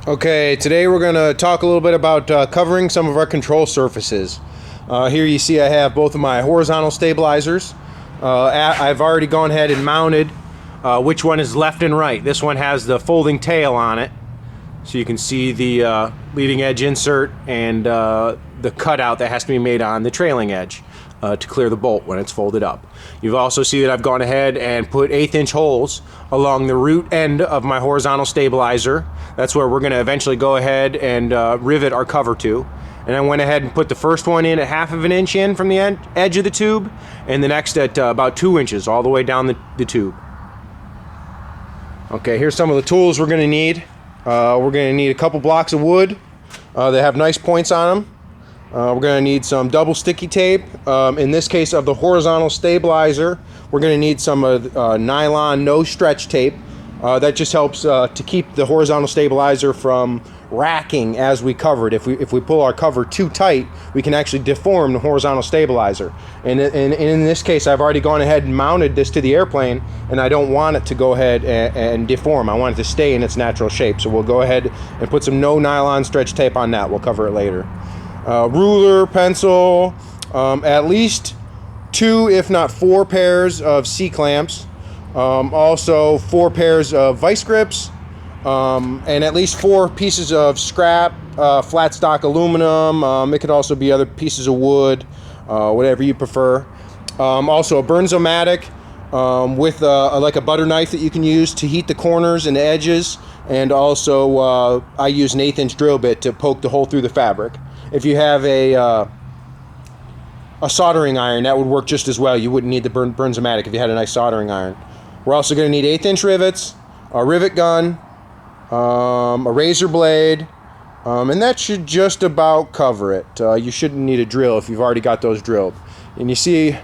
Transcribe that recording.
Okay, today we're going to talk a little bit about covering some of our control surfaces. Here you see I have both of my horizontal stabilizers. I've already gone ahead and mounted which one is left and right. This one has the folding tail on it, so you can see the leading edge insert and the cutout that has to be made on the trailing edge to clear the bolt when it's folded up. You've also see that I've gone ahead and put 1/8" holes along the root end of my horizontal stabilizer. That's where we're going to eventually go ahead and rivet our cover to. And I went ahead and put the first one in at 1/2 inch in from the edge of the tube, and the next at about 2 inches all the way down the tube. Okay, here's some of the tools we're going to need. We're going to need a couple blocks of wood that have nice points on them. We're going to need some double sticky tape. In this case of the horizontal stabilizer, we're going to need some nylon no stretch tape. That just helps to keep the horizontal stabilizer from racking as we cover it. If we pull our cover too tight, we can actually deform the horizontal stabilizer. And in this case, I've already gone ahead and mounted this to the airplane, and I don't want it to go ahead and deform. I want it to stay in its natural shape. So we'll go ahead and put some no nylon stretch tape on that. We'll cover it later. Ruler, pencil, at least 2 if not 4 pairs of C-clamps, also 4 pairs of vice grips, and at least 4 pieces of scrap, flat stock aluminum. It could also be other pieces of wood, whatever you prefer. Also a Burnzomatic with like a butter knife that you can use to heat the corners and the edges, and also I use an 1/8" drill bit to poke the hole through the fabric. If you have a soldering iron, that would work just as well. You wouldn't need the Burnzomatic if you had a nice soldering iron. We're also going to need 1/8" rivets, a rivet gun, a razor blade, and that should just about cover it. You shouldn't need a drill if you've already got those drilled. And you see